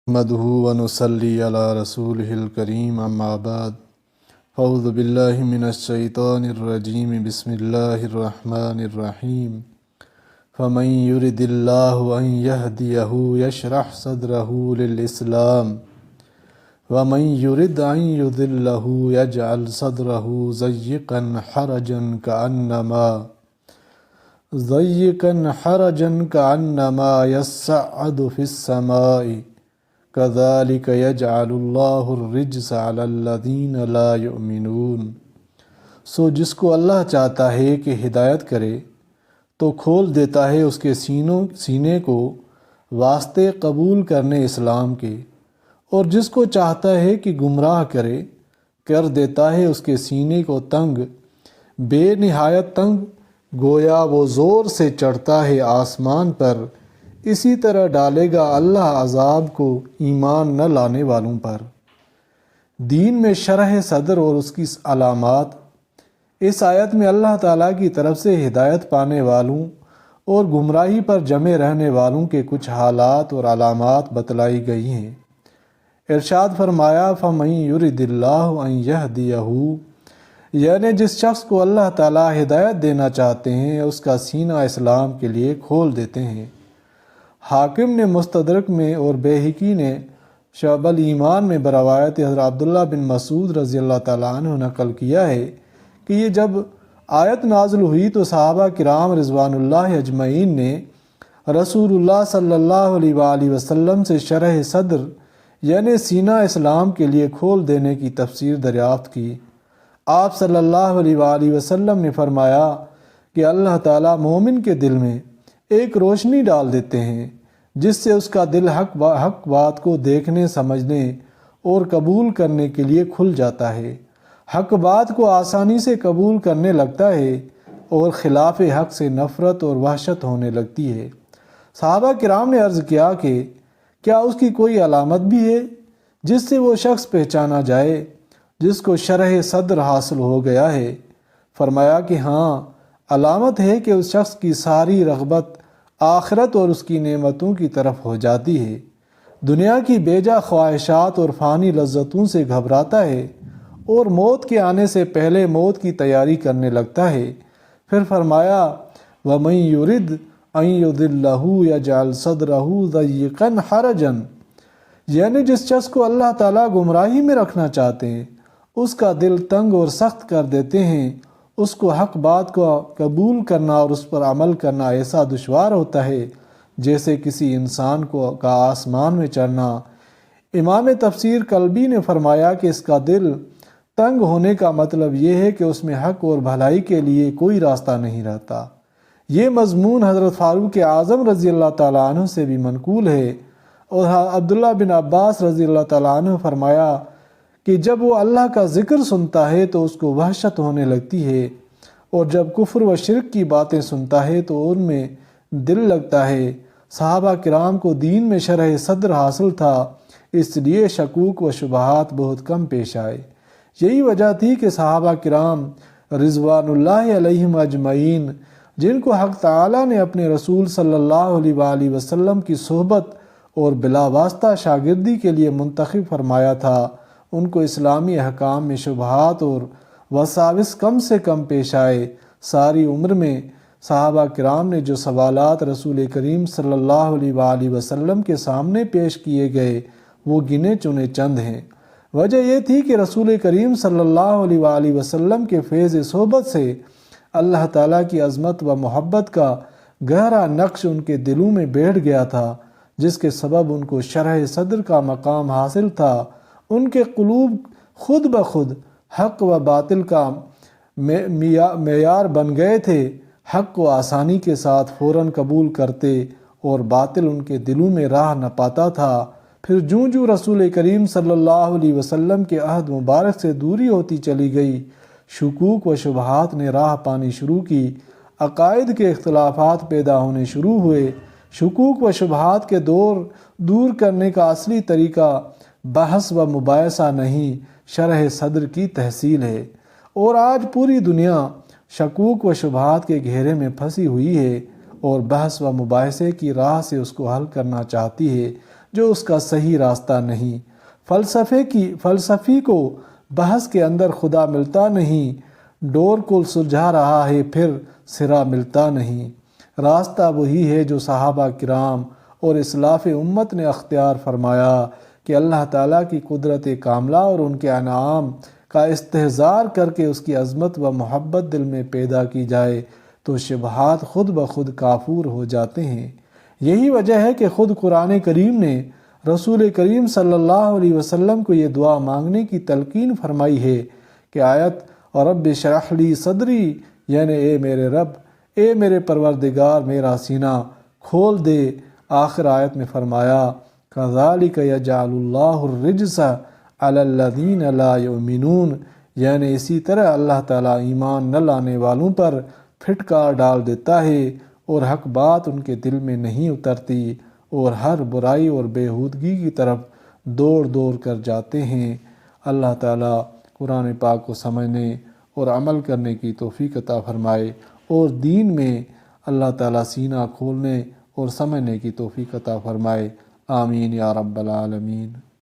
نحمده ونصلي على رسوله الكريم أما بعد فأعوذ بالله من الشيطان الرجيم بسم الله الرحمن الرحيم فمن يرد الله أن يهديه يشرح صدره للإسلام ومن يرد أن يضله يجعل صدره ضيقا حرجا كأنما يصعد في السماء كذلك يجعل الله الرجس على الذين لا يؤمنون۔ سو جس کو اللہ چاہتا ہے کہ ہدایت کرے تو کھول دیتا ہے اس کے سینے کو واسطے قبول کرنے اسلام کے، اور جس کو چاہتا ہے کہ گمراہ کرے کر دیتا ہے اس کے سینے کو تنگ، بے نہایت تنگ، گویا وہ زور سے چڑھتا ہے آسمان پر۔ اسی طرح ڈالے گا اللہ عذاب کو ایمان نہ لانے والوں پر۔ دین میں شرح صدر اور اس کی علامات۔ اس آیت میں اللہ تعالیٰ کی طرف سے ہدایت پانے والوں اور گمراہی پر جمے رہنے والوں کے کچھ حالات اور علامات بتلائی گئی ہیں۔ ارشاد فرمایا فَمَن يُرِدِ اللَّهُ أَن يَهْدِيَهُ، یعنی جس شخص کو اللہ تعالیٰ ہدایت دینا چاہتے ہیں اس کا سینہ اسلام کے لیے کھول دیتے ہیں۔ حاکم نے مستدرک میں اور بیہقی نے شعب الایمان میں بروایت حضرت عبداللہ بن مسعود رضی اللہ تعالیٰ عنہ نقل کیا ہے کہ یہ جب آیت نازل ہوئی تو صحابہ کرام رضوان اللہ اجمعین نے رسول اللہ صلی اللہ علیہ وآلہ وسلم سے شرح صدر یعنی سینہ اسلام کے لیے کھول دینے کی تفسیر دریافت کی۔ آپ صلی اللہ علیہ وآلہ وسلم نے فرمایا کہ اللہ تعالیٰ مومن کے دل میں ایک روشنی ڈال دیتے ہیں جس سے اس کا دل حق بات کو دیکھنے سمجھنے اور قبول کرنے کے لیے کھل جاتا ہے، حق بات کو آسانی سے قبول کرنے لگتا ہے اور خلاف حق سے نفرت اور وحشت ہونے لگتی ہے۔ صحابہ کرام نے عرض کیا کہ کیا اس کی کوئی علامت بھی ہے جس سے وہ شخص پہچانا جائے جس کو شرح صدر حاصل ہو گیا ہے؟ فرمایا کہ ہاں، علامت ہے کہ اس شخص کی ساری رغبت آخرت اور اس کی نعمتوں کی طرف ہو جاتی ہے، دنیا کی بیجا خواہشات اور فانی لذتوں سے گھبراتا ہے اور موت کے آنے سے پہلے موت کی تیاری کرنے لگتا ہے۔ پھر فرمایا وَمَن يُرِدْ أَن يُضِلَّهُ يَجْعَلْ صَدْرَهُ ضَيِّقًا حَرَجًا، یعنی جس شخص کو اللہ تعالیٰ گمراہی میں رکھنا چاہتے ہیں اس کا دل تنگ اور سخت کر دیتے ہیں، اس کو حق بات کو قبول کرنا اور اس پر عمل کرنا ایسا دشوار ہوتا ہے جیسے کسی انسان کا آسمان میں چڑھنا۔ امام تفسیر کلبی نے فرمایا کہ اس کا دل تنگ ہونے کا مطلب یہ ہے کہ اس میں حق اور بھلائی کے لیے کوئی راستہ نہیں رہتا۔ یہ مضمون حضرت فاروق اعظم رضی اللہ تعالیٰ عنہ سے بھی منقول ہے، اور عبداللہ بن عباس رضی اللہ تعالیٰ عنہ فرمایا کہ جب وہ اللہ کا ذکر سنتا ہے تو اس کو وحشت ہونے لگتی ہے، اور جب کفر و شرک کی باتیں سنتا ہے تو ان میں دل لگتا ہے۔ صحابہ کرام کو دین میں شرح صدر حاصل تھا، اس لیے شکوک و شبہات بہت کم پیش آئے۔ یہی وجہ تھی کہ صحابہ کرام رضوان اللہ علیہم اجمعین، جن کو حق تعالیٰ نے اپنے رسول صلی اللہ علیہ وآلہ وسلم کی صحبت اور بلا واسطہ شاگردی کے لیے منتخب فرمایا تھا، ان کو اسلامی احکام میں شبہات اور وساوس کم سے کم پیش آئے۔ ساری عمر میں صحابہ کرام نے جو سوالات رسول کریم صلی اللہ علیہ وآلہ وسلم کے سامنے پیش کیے گئے وہ گنے چنے چند ہیں۔ وجہ یہ تھی کہ رسول کریم صلی اللہ علیہ وآلہ وسلم کے فیض صحبت سے اللہ تعالیٰ کی عظمت و محبت کا گہرا نقش ان کے دلوں میں بیٹھ گیا تھا، جس کے سبب ان کو شرح صدر کا مقام حاصل تھا۔ ان کے قلوب خود بخود حق و باطل کا معیار بن گئے تھے، حق کو آسانی کے ساتھ فوراً قبول کرتے اور باطل ان کے دلوں میں راہ نہ پاتا تھا۔ پھر جوں جوں رسول کریم صلی اللہ علیہ وسلم کے عہد مبارک سے دوری ہوتی چلی گئی، شکوک و شبہات نے راہ پانی شروع کی، عقائد کے اختلافات پیدا ہونے شروع ہوئے۔ شکوک و شبہات کے دور کرنے کا اصلی طریقہ بحث و مباحثہ نہیں، شرح صدر کی تحصیل ہے، اور آج پوری دنیا شکوک و شبہات کے گھیرے میں پھنسی ہوئی ہے اور بحث و مباحثے کی راہ سے اس کو حل کرنا چاہتی ہے، جو اس کا صحیح راستہ نہیں۔ فلسفی کو بحث کے اندر خدا ملتا نہیں، ڈور کو سلجھا رہا ہے پھر سرا ملتا نہیں۔ راستہ وہی ہے جو صحابہ کرام اور اسلاف امت نے اختیار فرمایا کہ اللہ تعالیٰ کی قدرت کاملہ اور ان کے انعام کا استحضار کر کے اس کی عظمت و محبت دل میں پیدا کی جائے تو شبہات خود بخود کافور ہو جاتے ہیں۔ یہی وجہ ہے کہ خود قرآن کریم نے رسول کریم صلی اللہ علیہ وسلم کو یہ دعا مانگنے کی تلقین فرمائی ہے کہ آیت اور رب اشرح لی صدری، یعنی اے میرے رب، اے میرے پروردگار میرا سینہ کھول دے۔ آخر آیت میں فرمایا کذالک یجعل اللہ الرجس علی الذین لا یؤمنون، یعنی اسی طرح اللہ تعالیٰ ایمان نہ لانے والوں پر پھٹکار ڈال دیتا ہے اور حق بات ان کے دل میں نہیں اترتی اور ہر برائی اور بےہودگی کی طرف دوڑ دوڑ کر جاتے ہیں۔ اللہ تعالیٰ قرآن پاک کو سمجھنے اور عمل کرنے کی توفیق عطا فرمائے اور دین میں اللہ تعالیٰ سینہ کھولنے اور سمجھنے کی توفیق عطا فرمائے۔ آمین یا رب العالمین۔